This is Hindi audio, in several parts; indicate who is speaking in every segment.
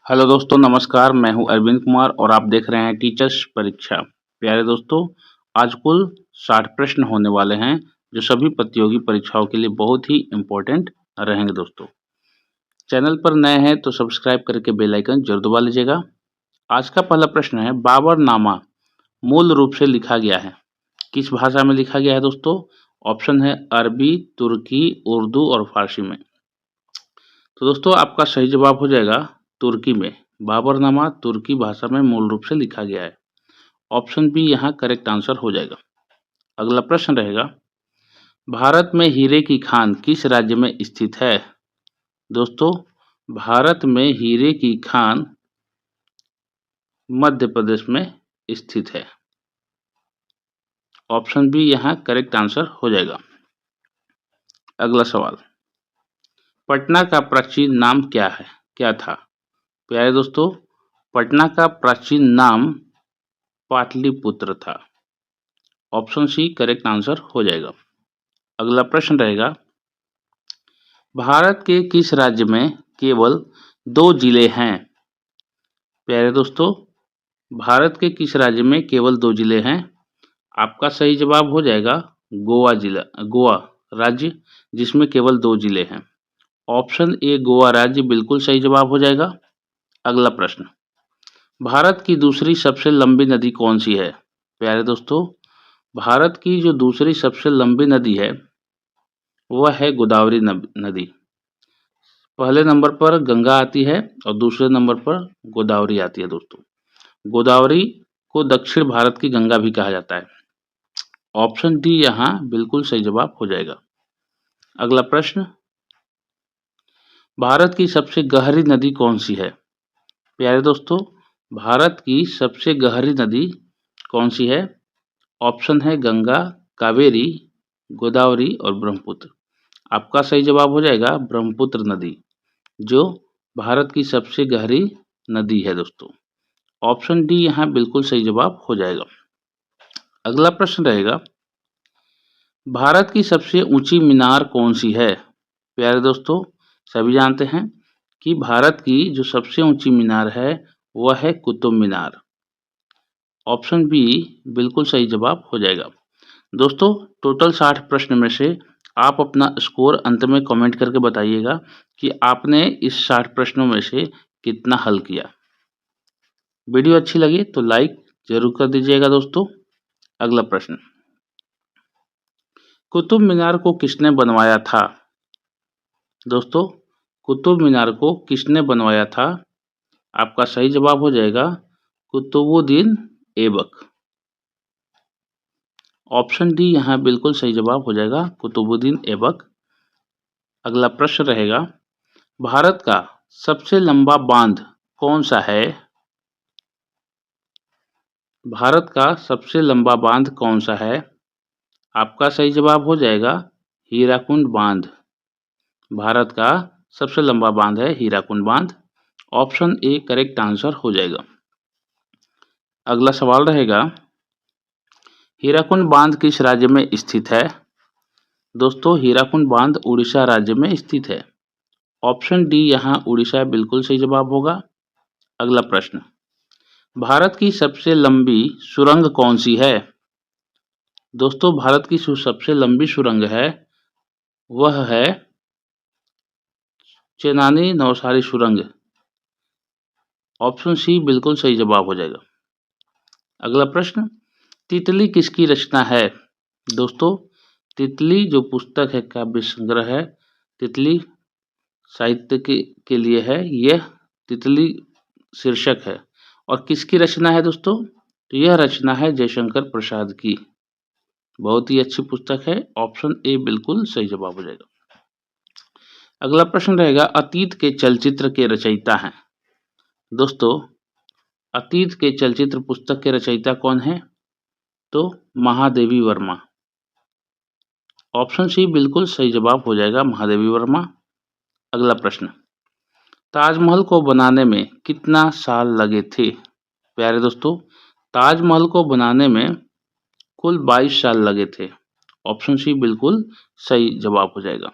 Speaker 1: हेलो दोस्तों, नमस्कार। मैं हूं अरविंद कुमार और आप देख रहे हैं टीचर्स परीक्षा। प्यारे दोस्तों, आज कुल 60 प्रश्न होने वाले हैं जो सभी प्रतियोगी परीक्षाओं के लिए बहुत ही इम्पोर्टेंट रहेंगे दोस्तों। चैनल पर नए हैं तो सब्सक्राइब करके बेल आइकन जरूर दबा लीजिएगा। आज का पहला प्रश्न है, बाबरनामा मूल रूप से लिखा गया है, किस भाषा में लिखा गया है दोस्तों? ऑप्शन है अरबी, तुर्की, उर्दू और फारसी में। तो दोस्तों आपका सही जवाब हो जाएगा तुर्की में। बाबरनामा तुर्की भाषा में मूल रूप से लिखा गया है। ऑप्शन बी यहाँ करेक्ट आंसर हो जाएगा। अगला प्रश्न रहेगा, भारत में हीरे की खान किस राज्य में स्थित है? दोस्तों, भारत में हीरे की खान मध्य प्रदेश में स्थित है। ऑप्शन बी यहाँ करेक्ट आंसर हो जाएगा। अगला सवाल, पटना का प्राचीन नाम क्या था? प्यारे दोस्तों, पटना का प्राचीन नाम पाटलिपुत्र था। ऑप्शन सी करेक्ट आंसर हो जाएगा। अगला प्रश्न रहेगा, भारत के किस राज्य में केवल 2 जिले हैं? प्यारे दोस्तों, भारत के किस राज्य में केवल 2 जिले हैं? आपका सही जवाब हो जाएगा गोवा राज्य, जिसमें केवल 2 जिले हैं। ऑप्शन ए गोवा राज्य बिल्कुल सही जवाब हो जाएगा। अगला प्रश्न, भारत की दूसरी सबसे लंबी नदी कौन सी है? प्यारे दोस्तों, भारत की जो दूसरी सबसे लंबी नदी है वह है गोदावरी नदी। पहले नंबर पर गंगा आती है और दूसरे नंबर पर गोदावरी आती है दोस्तों। गोदावरी को दक्षिण भारत की गंगा भी कहा जाता है। ऑप्शन डी यहाँ बिल्कुल सही जवाब हो जाएगा। अगला प्रश्न, भारत की सबसे गहरी नदी कौन सी है? प्यारे दोस्तों, भारत की सबसे गहरी नदी कौन सी है? ऑप्शन है गंगा, कावेरी, गोदावरी और ब्रह्मपुत्र। आपका सही जवाब हो जाएगा ब्रह्मपुत्र नदी, जो भारत की सबसे गहरी नदी है दोस्तों। ऑप्शन डी यहाँ बिल्कुल सही जवाब हो जाएगा। अगला प्रश्न रहेगा, भारत की सबसे ऊंची मीनार कौन सी है? प्यारे दोस्तों, सभी जानते हैं कि भारत की जो सबसे ऊंची मीनार है वह है कुतुब मीनार। ऑप्शन बी बिल्कुल सही जवाब हो जाएगा। दोस्तों, टोटल 60 प्रश्न में से आप अपना स्कोर अंत में कमेंट करके बताइएगा कि आपने इस 60 प्रश्नों में से कितना हल किया। वीडियो अच्छी लगी तो लाइक जरूर कर दीजिएगा दोस्तों। अगला प्रश्न, कुतुब मीनार को किसने बनवाया था? दोस्तों, कुतुब मीनार को किसने बनवाया था? आपका सही जवाब हो जाएगा कुतुबुद्दीन ऐबक। ऑप्शन डी यहाँ बिल्कुल सही जवाब हो जाएगा कुतुबुद्दीन ऐबक। अगला प्रश्न रहेगा, भारत का सबसे लंबा बांध कौन सा है? भारत का सबसे लंबा बांध कौन सा है? आपका सही जवाब हो जाएगा हीराकुंड बांध। भारत का सबसे लंबा बांध है हीराकुंड बांध। ऑप्शन ए करेक्ट आंसर हो जाएगा। अगला सवाल रहेगा, हीराकुंड बांध किस राज्य में स्थित है? दोस्तों, हीराकुंड बांध उड़ीसा राज्य में स्थित है। ऑप्शन डी यहाँ उड़ीसा बिल्कुल सही जवाब होगा। अगला प्रश्न, भारत की सबसे लंबी सुरंग कौन सी है? दोस्तों, भारत की सबसे लंबी सुरंग है वह है चेनानी नौसारी सुरंग। ऑप्शन सी बिल्कुल सही जवाब हो जाएगा। अगला प्रश्न, तितली किसकी रचना है? दोस्तों, तितली जो पुस्तक है, काव्य संग्रह है, तितली साहित्य के लिए है। यह तितली शीर्षक है और किसकी रचना है दोस्तों? तो यह रचना है जयशंकर प्रसाद की। बहुत ही अच्छी पुस्तक है। ऑप्शन ए बिल्कुल सही जवाब हो जाएगा। अगला प्रश्न रहेगा, अतीत के चलचित्र के रचयिता हैं। दोस्तों, अतीत के चलचित्र पुस्तक के रचयिता कौन है? तो महादेवी वर्मा। ऑप्शन सी बिल्कुल सही जवाब हो जाएगा महादेवी वर्मा। अगला प्रश्न, ताजमहल को बनाने में कितना साल लगे थे? प्यारे दोस्तों, ताजमहल को बनाने में कुल 22 साल लगे थे। ऑप्शन सी बिल्कुल सही जवाब हो जाएगा।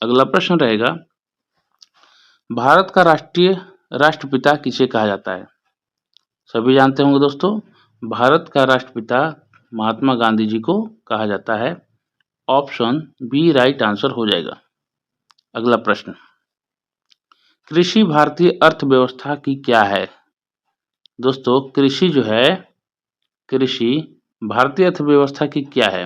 Speaker 1: अगला प्रश्न रहेगा, भारत का राष्ट्रीय राष्ट्रपिता किसे कहा जाता है? सभी जानते होंगे दोस्तों, भारत का राष्ट्रपिता महात्मा गांधी जी को कहा जाता है। ऑप्शन बी राइट आंसर हो जाएगा। अगला प्रश्न, कृषि भारतीय अर्थव्यवस्था की क्या है? दोस्तों कृषि जो है, कृषि भारतीय अर्थव्यवस्था की क्या है?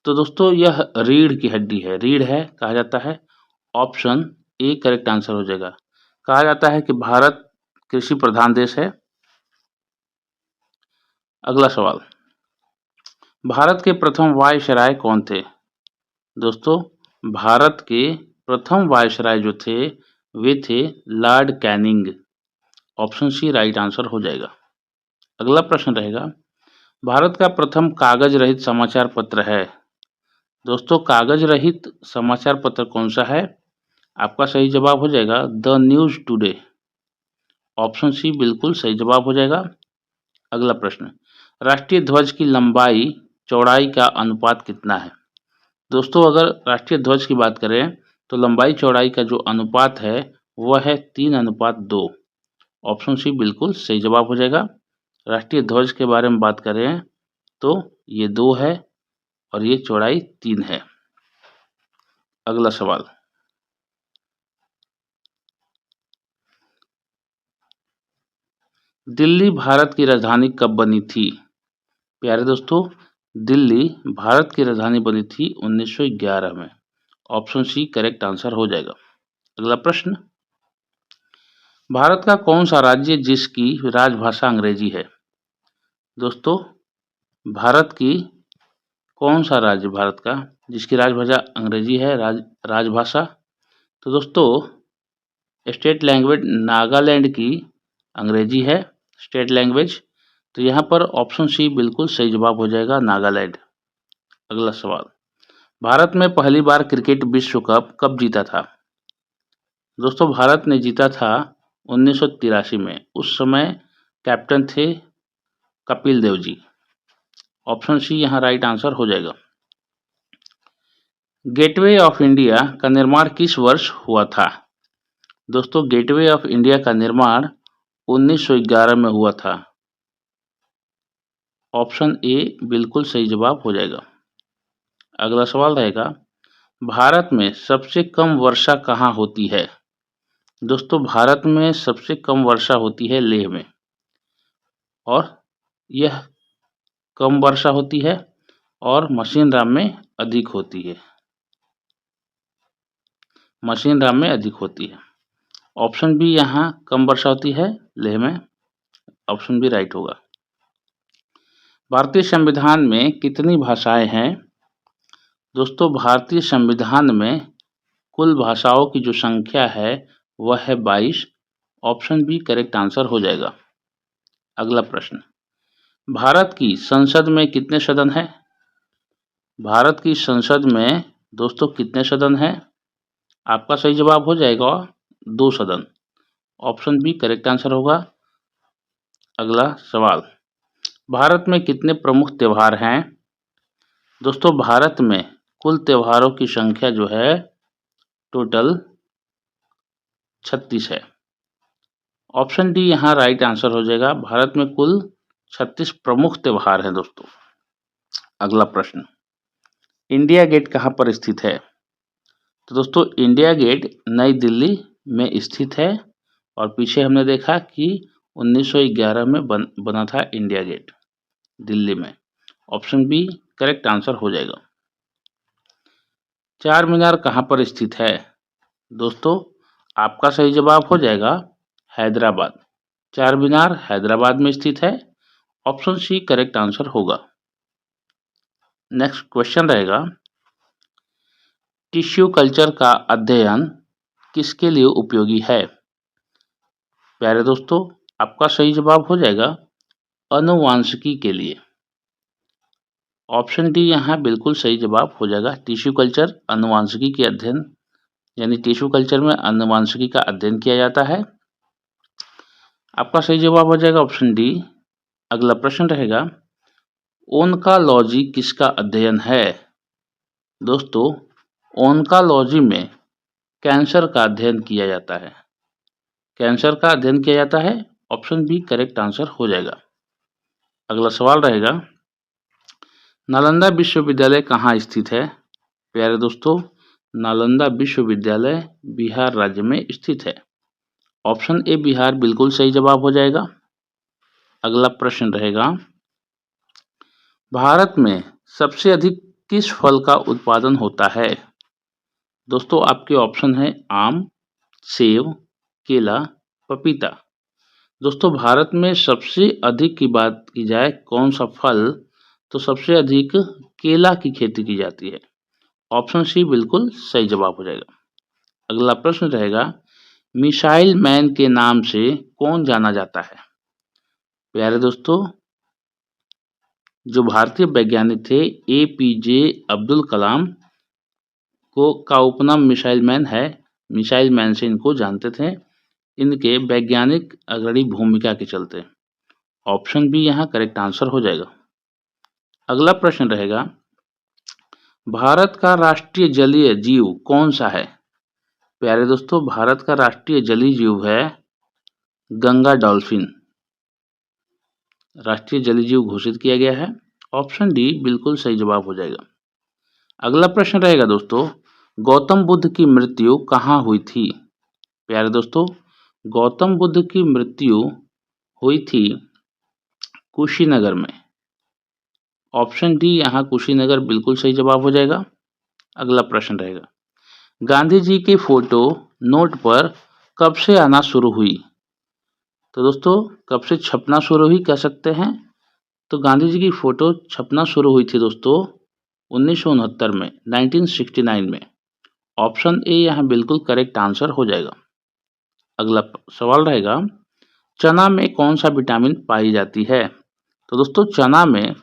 Speaker 1: तो दोस्तों यह रीढ़ की हड्डी है, रीढ़ है कहा जाता है। ऑप्शन ए करेक्ट आंसर हो जाएगा। कहा जाता है कि भारत कृषि प्रधान देश है। अगला सवाल, भारत के प्रथम वायसराय कौन थे? दोस्तों भारत के प्रथम वायसराय जो थे वे थे Lord Canning. Option C right answer हो जाएगा। अगला प्रश्न रहेगा, भारत का प्रथम कागज रहित समाचार पत्र है। दोस्तों कागज रहित समाचार पत्र कौन सा है? आपका सही जवाब हो जाएगा the news today. Option C बिल्कुल सही जवाब हो जाएगा। अगला प्रश्न, राष्ट्रीय ध्वज की लंबाई चौड़ाई का अनुपात कितना है? दोस्तों अगर राष्ट्रीय ध्वज की बात करें तो लंबाई चौड़ाई का जो अनुपात है वह है 3:2। ऑप्शन सी बिल्कुल सही जवाब हो जाएगा। राष्ट्रीय ध्वज के बारे में बात करें तो ये 2 है और ये चौड़ाई 3 है। अगला सवाल, दिल्ली भारत की राजधानी कब बनी थी? प्यारे दोस्तों दिल्ली भारत की राजधानी बनी थी 1911 में। ऑप्शन सी करेक्ट आंसर हो जाएगा। अगला प्रश्न, भारत का कौन सा राज्य जिसकी राजभाषा अंग्रेजी है? दोस्तों भारत की कौन सा राज्य भारत का जिसकी राजभाषा अंग्रेजी है, राजभाषा? तो दोस्तों स्टेट लैंग्वेज नागालैंड की अंग्रेजी है, स्टेट लैंग्वेज। तो यहाँ पर ऑप्शन सी बिल्कुल सही जवाब हो जाएगा, नागालैंड। अगला सवाल, भारत में पहली बार क्रिकेट विश्व कप कब जीता था? दोस्तों भारत ने जीता था 1983 में। उस समय कैप्टन थे कपिल देव जी। ऑप्शन सी यहाँ राइट आंसर हो जाएगा। गेटवे ऑफ इंडिया का निर्माण किस वर्ष हुआ था? दोस्तों गेटवे ऑफ इंडिया का निर्माण 1911 में हुआ था। ऑप्शन ए बिल्कुल सही जवाब हो जाएगा। अगला सवाल रहेगा, भारत में सबसे कम वर्षा कहाँ होती है? दोस्तों भारत में सबसे कम वर्षा होती है लेह में, और यह कम वर्षा होती है और मशीन में अधिक होती है, मशीन में अधिक होती है। ऑप्शन बी यहाँ कम वर्षा होती है लेह में। ऑप्शन बी राइट होगा। भारतीय संविधान में कितनी भाषाएं हैं? दोस्तों भारतीय संविधान में कुल भाषाओं की जो संख्या है वह है 22। ऑप्शन बी करेक्ट आंसर हो जाएगा। अगला प्रश्न, भारत की संसद में कितने सदन हैं? भारत की संसद में दोस्तों कितने सदन हैं? आपका सही जवाब हो जाएगा 2 सदन। ऑप्शन बी करेक्ट आंसर होगा। अगला सवाल, भारत में कितने प्रमुख त्यौहार हैं? दोस्तों भारत में कुल त्योहारों की संख्या जो है टोटल 36 है। ऑप्शन डी यहाँ राइट आंसर हो जाएगा। भारत में कुल 36 प्रमुख त्योहार हैं दोस्तों। अगला प्रश्न, इंडिया गेट कहाँ पर स्थित है? तो दोस्तों इंडिया गेट नई दिल्ली में स्थित है, और पीछे हमने देखा कि 1911 में बना था इंडिया गेट दिल्ली में। ऑप्शन बी करेक्ट आंसर हो जाएगा। चार मीनार कहाँ पर स्थित है? दोस्तों आपका सही जवाब हो जाएगा हैदराबाद। चार मीनार हैदराबाद में स्थित है। ऑप्शन सी करेक्ट आंसर होगा। नेक्स्ट क्वेश्चन रहेगा, टिश्यू कल्चर का अध्ययन किसके लिए उपयोगी है? प्यारे दोस्तों आपका सही जवाब हो जाएगा आनुवांशिकी के लिए। ऑप्शन डी यहाँ बिल्कुल सही जवाब हो जाएगा। टिश्यू कल्चर आनुवांशिकी के अध्ययन, यानी टिश्यू कल्चर में आनुवांशिकी का अध्ययन किया जाता है। आपका सही जवाब हो जाएगा ऑप्शन डी। अगला प्रश्न रहेगा, ओनकोलॉजी किसका अध्ययन है? दोस्तों ओनकोलॉजी में कैंसर का अध्ययन किया जाता है। कैंसर का अध्ययन किया जाता है? ऑप्शन बी करेक्ट आंसर हो जाएगा। अगला सवाल रहेगा, नालंदा विश्वविद्यालय कहाँ स्थित है? प्यारे दोस्तों, नालंदा विश्वविद्यालय बिहार राज्य में स्थित है। ऑप्शन ए बिहार बिल्कुल सही जवाब हो जाएगा। अगला प्रश्न रहेगा, भारत में सबसे अधिक किस फल का उत्पादन होता है? दोस्तों आपके ऑप्शन है आम, सेब, केला, पपीता। दोस्तों भारत में सबसे अधिक की बात की जाए कौन सा फल, तो सबसे अधिक केला की खेती की जाती है। ऑप्शन सी बिल्कुल सही जवाब हो जाएगा। अगला प्रश्न रहेगा, मिसाइल मैन के नाम से कौन जाना जाता है? प्यारे दोस्तों, जो भारतीय वैज्ञानिक थे APJ अब्दुल कलाम का उपनाम मिसाइल मैन है। मिसाइल मैन से इनको जानते थे, इनके वैज्ञानिक अग्रणी भूमिका के चलते। ऑप्शन बी यहाँ करेक्ट आंसर हो जाएगा। अगला प्रश्न रहेगा, भारत का राष्ट्रीय जलीय जीव कौन सा है? प्यारे दोस्तों, भारत का राष्ट्रीय जलीय जीव है गंगा डॉल्फिन। राष्ट्रीय जलीय जीव घोषित किया गया है। ऑप्शन डी बिल्कुल सही जवाब हो जाएगा। अगला प्रश्न रहेगा दोस्तों, गौतम बुद्ध की मृत्यु कहाँ हुई थी? प्यारे दोस्तों, गौतम बुद्ध की मृत्यु हुई थी कुशीनगर में। ऑप्शन डी यहाँ कुशीनगर बिल्कुल सही जवाब हो जाएगा। अगला प्रश्न रहेगा, गांधी जी की फोटो नोट पर कब से आना शुरू हुई? तो दोस्तों कब से छपना शुरू हुई कह सकते हैं, तो गांधी जी की फोटो छपना शुरू हुई थी दोस्तों 1969 में, 1969 में। ऑप्शन ए यहाँ बिल्कुल करेक्ट आंसर हो जाएगा। अगला सवाल रहेगा, चना में कौन सा विटामिन पाई जाती है? तो दोस्तों चना में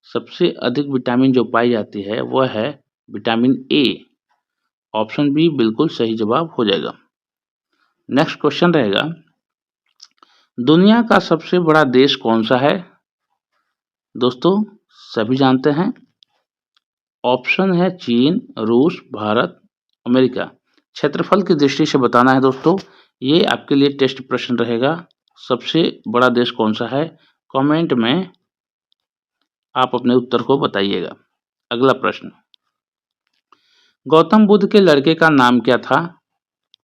Speaker 1: सबसे अधिक विटामिन जो पाई जाती है वह है विटामिन ए। ऑप्शन बी बिल्कुल सही जवाब हो जाएगा। नेक्स्ट क्वेश्चन रहेगा, दुनिया का सबसे बड़ा देश कौन सा है? दोस्तों सभी जानते हैं, ऑप्शन है चीन, रूस, भारत, अमेरिका। क्षेत्रफल की दृष्टि से बताना है दोस्तों, ये आपके लिए टेस्ट प्रश्न रहेगा। सबसे बड़ा देश कौन सा है, कमेंट में आप अपने उत्तर को बताइएगा। अगला प्रश्न, गौतम बुद्ध के लड़के का नाम क्या था?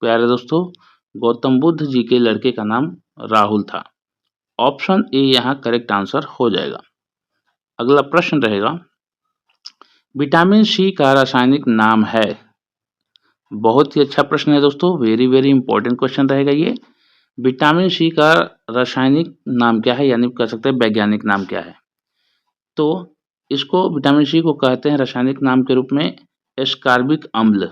Speaker 1: प्यारे दोस्तों, गौतम बुद्ध जी के लड़के का नाम राहुल था। ऑप्शन ए यहाँ करेक्ट आंसर हो जाएगा। अगला प्रश्न रहेगा, विटामिन सी का रासायनिक नाम है? बहुत ही अच्छा प्रश्न है दोस्तों, वेरी वेरी इंपॉर्टेंट क्वेश्चन रहेगा ये। विटामिन सी का रासायनिक नाम क्या है, यानी कह सकते हैं वैज्ञानिक नाम क्या है? तो इसको विटामिन सी को कहते हैं रासायनिक नाम के रूप में एस्कॉर्बिक अम्ल।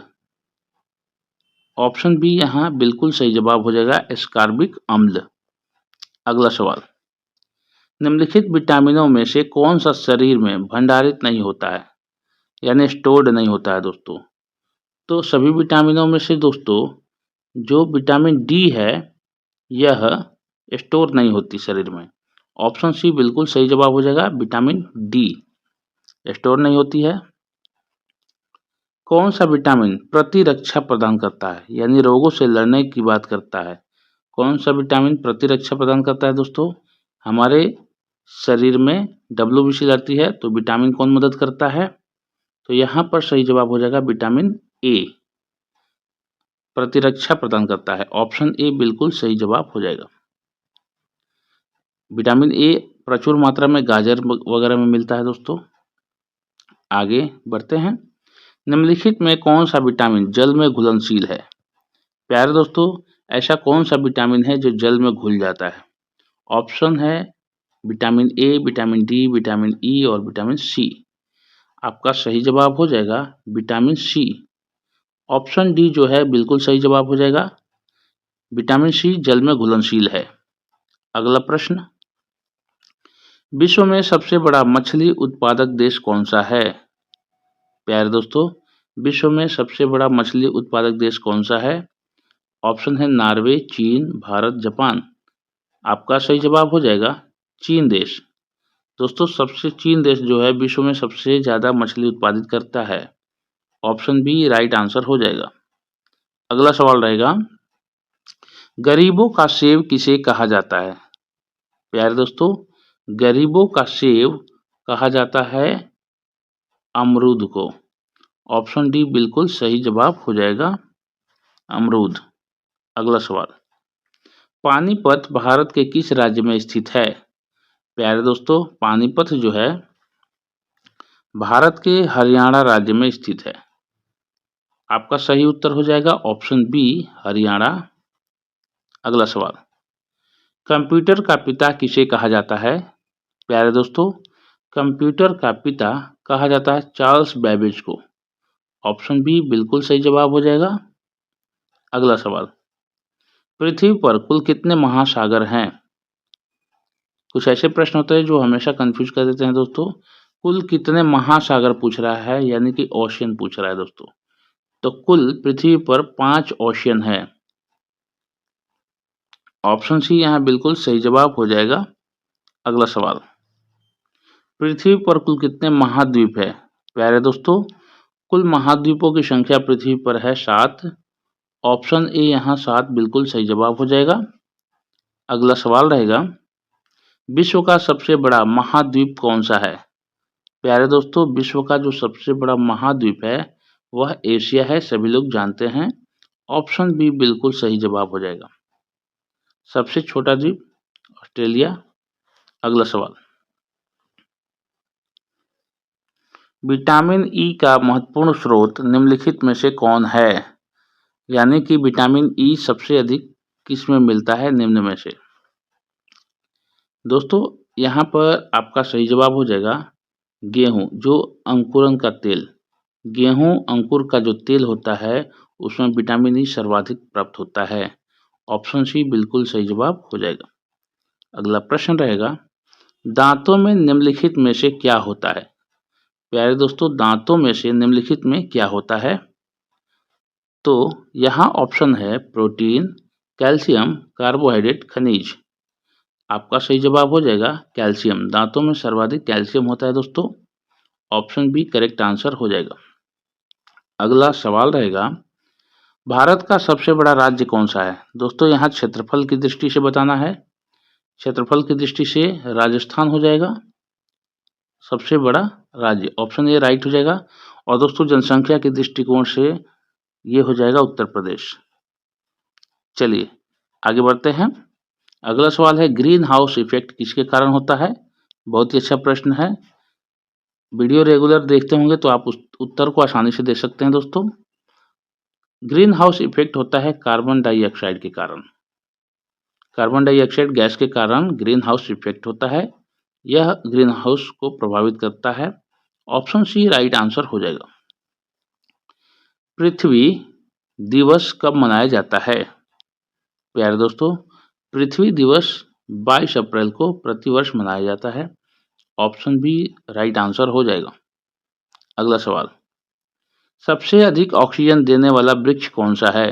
Speaker 1: ऑप्शन बी यहाँ बिल्कुल सही जवाब हो जाएगा, एस्कॉर्बिक अम्ल। अगला सवाल, निम्नलिखित विटामिनों में से कौन सा शरीर में भंडारित नहीं होता है, यानी स्टोर्ड नहीं होता है दोस्तों? तो सभी विटामिनों में से दोस्तों जो विटामिन डी है यह स्टोर नहीं होती शरीर में। ऑप्शन सी बिल्कुल सही जवाब हो जाएगा, विटामिन डी स्टोर नहीं होती है। कौन सा विटामिन प्रतिरक्षा प्रदान करता है, यानी रोगों से लड़ने की बात करता है? कौन सा विटामिन प्रतिरक्षा प्रदान करता है दोस्तों? हमारे शरीर में WBC लड़ती है तो विटामिन कौन मदद करता है? तो यहाँ पर सही जवाब हो जाएगा विटामिन ए प्रतिरक्षा प्रदान करता है। ऑप्शन ए बिल्कुल सही जवाब हो जाएगा। विटामिन ए प्रचुर मात्रा में गाजर वगैरह में मिलता है दोस्तों। आगे बढ़ते हैं, निम्नलिखित में कौन सा विटामिन जल में घुलनशील है? प्यारे दोस्तों, ऐसा कौन सा विटामिन है जो जल में घुल जाता है? ऑप्शन है vitamin A, vitamin D, vitamin E और विटामिन सी। आपका सही जवाब हो जाएगा विटामिन सी। ऑप्शन डी जो है बिल्कुल सही जवाब हो जाएगा, विटामिन सी जल में घुलनशील है। अगला प्रश्न, विश्व में सबसे बड़ा मछली उत्पादक देश कौन सा है? प्यारे दोस्तों, विश्व में सबसे बड़ा मछली उत्पादक देश कौन सा है? ऑप्शन है नॉर्वे, चीन, भारत, जापान। आपका सही जवाब हो जाएगा चीन देश। दोस्तों चीन देश जो है विश्व में सबसे ज़्यादा मछली उत्पादित करता है। ऑप्शन बी राइट आंसर हो जाएगा। अगला सवाल रहेगा, गरीबों का सेब किसे कहा जाता है? प्यारे दोस्तों, गरीबों का सेब कहा जाता है अमरूद को। ऑप्शन डी बिल्कुल सही जवाब हो जाएगा, अमरूद। अगला सवाल, पानीपत भारत के किस राज्य में स्थित है? प्यारे दोस्तों, पानीपत जो है भारत के हरियाणा राज्य में स्थित है। आपका सही उत्तर हो जाएगा ऑप्शन बी, हरियाणा। अगला सवाल, कंप्यूटर का पिता किसे कहा जाता है? प्यारे दोस्तों, कंप्यूटर का पिता कहा जाता है चार्ल्स बेबेज को। ऑप्शन बी बिल्कुल सही जवाब हो जाएगा। अगला सवाल, पृथ्वी पर कुल कितने महासागर हैं? कुछ ऐसे प्रश्न होते हैं जो हमेशा कंफ्यूज कर देते हैं दोस्तों। कुल कितने महासागर पूछ रहा है, यानी कि ओशियन पूछ रहा है दोस्तों। तो कुल पृथ्वी पर 5 ओशियन है। ऑप्शन सी यहाँ बिल्कुल सही जवाब हो जाएगा। अगला सवाल, पृथ्वी पर कुल कितने महाद्वीप है? प्यारे दोस्तों, कुल महाद्वीपों की संख्या पृथ्वी पर है 7। ऑप्शन ए यहाँ 7 बिल्कुल सही जवाब हो जाएगा। अगला सवाल रहेगा, विश्व का सबसे बड़ा महाद्वीप कौन सा है? प्यारे दोस्तों, विश्व का जो सबसे बड़ा महाद्वीप है वह एशिया है, सभी लोग जानते हैं। ऑप्शन बी बिल्कुल सही जवाब हो जाएगा। सबसे छोटा द्वीप ऑस्ट्रेलिया। अगला सवाल, विटामिन ई का महत्वपूर्ण स्रोत निम्नलिखित में से कौन है? यानी कि विटामिन ई सबसे अधिक किस में मिलता है निम्न में से? दोस्तों, यहाँ पर आपका सही जवाब हो जाएगा गेहूं, जो अंकुरन का तेल। गेहूं अंकुर का जो तेल होता है उसमें विटामिन ई सर्वाधिक प्राप्त होता है। ऑप्शन सी बिल्कुल सही जवाब हो जाएगा। अगला प्रश्न रहेगा, दांतों में निम्नलिखित में से क्या होता है? प्यारे दोस्तों, दांतों में से निम्नलिखित में क्या होता है? तो यहाँ ऑप्शन है प्रोटीन, कैल्शियम, कार्बोहाइड्रेट, खनिज। आपका सही जवाब हो जाएगा कैल्शियम। दांतों में सर्वाधिक कैल्शियम होता है दोस्तों। ऑप्शन बी करेक्ट आंसर हो जाएगा। अगला सवाल रहेगा, भारत का सबसे बड़ा राज्य कौन सा है? दोस्तों, यहाँ क्षेत्रफल की दृष्टि से बताना है। क्षेत्रफल की दृष्टि से राजस्थान हो जाएगा सबसे बड़ा राज्य। ऑप्शन ए राइट हो जाएगा। और दोस्तों, जनसंख्या के दृष्टिकोण से ये हो जाएगा उत्तर प्रदेश। चलिए आगे बढ़ते हैं। अगला सवाल है, ग्रीन हाउस इफेक्ट किसके कारण होता है? बहुत ही अच्छा प्रश्न है। वीडियो रेगुलर देखते होंगे तो आप उस उत्तर को आसानी से दे सकते हैं दोस्तों। ग्रीन हाउस इफेक्ट होता है कार्बन डाइऑक्साइड के कारण। कार्बन डाइऑक्साइड गैस के कारण ग्रीन हाउस इफेक्ट होता है। यह ग्रीन हाउस को प्रभावित करता है। ऑप्शन सी राइट आंसर हो जाएगा। पृथ्वी दिवस कब मनाया जाता है? प्यारे दोस्तों, पृथ्वी दिवस 22 अप्रैल को प्रतिवर्ष मनाया जाता है। ऑप्शन बी राइट आंसर हो जाएगा। अगला सवाल, सबसे अधिक ऑक्सीजन देने वाला वृक्ष कौन सा है?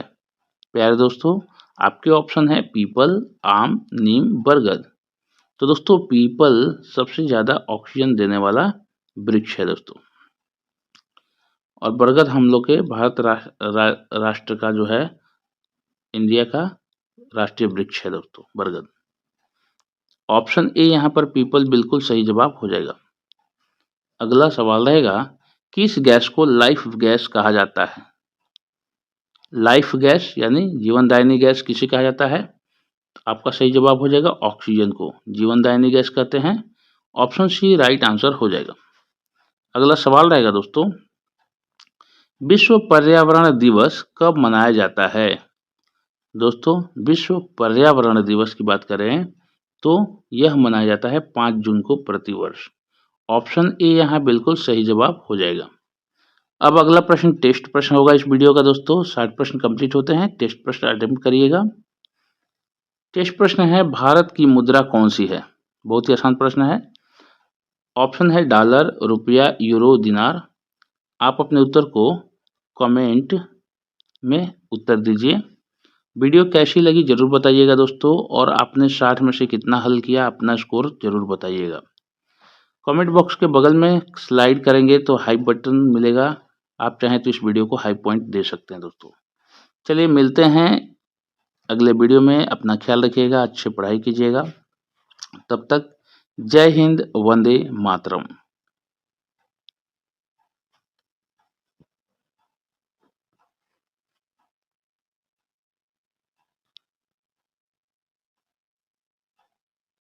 Speaker 1: प्यारे दोस्तों, आपके ऑप्शन है पीपल, आम, नीम, बरगद। तो दोस्तों, पीपल सबसे ज़्यादा ऑक्सीजन देने वाला वृक्ष है दोस्तों। और बरगद हम लोग के भारत राष्ट्र का जो है, इंडिया का राष्ट्रीय वृक्ष है दोस्तों, बरगद। ऑप्शन ए यहाँ पर पीपल बिल्कुल सही जवाब हो जाएगा। अगला सवाल रहेगा, किस गैस को लाइफ गैस कहा जाता है? लाइफ गैस यानी जीवनदायिनी गैस किसे कहा जाता है? आपका सही जवाब हो जाएगा ऑक्सीजन को जीवनदायिनी गैस कहते हैं। ऑप्शन सी राइट आंसर हो जाएगा। अगला सवाल रहेगा दोस्तों, विश्व पर्यावरण दिवस कब मनाया जाता है? दोस्तों, विश्व पर्यावरण दिवस की बात करें तो यह मनाया जाता है 5 जून को प्रतिवर्ष। ऑप्शन ए यहाँ बिल्कुल सही जवाब हो जाएगा। अब अगला प्रश्न टेस्ट प्रश्न होगा इस वीडियो का दोस्तों। 60 प्रश्न कंप्लीट होते हैं। टेस्ट प्रश्न अटेम्प्ट करिएगा। टेस्ट प्रश्न है, भारत की मुद्रा कौन सी है? बहुत ही आसान प्रश्न है। ऑप्शन है डॉलर, रुपया, यूरो, दिनार। आप अपने उत्तर को कमेंट में उत्तर दीजिए। वीडियो कैसी लगी जरूर बताइएगा दोस्तों, और आपने 60 में से कितना हल किया अपना स्कोर जरूर बताइएगा। कमेंट बॉक्स के बगल में स्लाइड करेंगे तो हाई बटन मिलेगा। आप चाहें तो इस वीडियो को हाई पॉइंट दे सकते हैं दोस्तों। चलिए मिलते हैं अगले वीडियो में अपना ख्याल रखिएगा, अच्छी पढ़ाई कीजिएगा। तब तक जय हिंद, वंदे मातरम।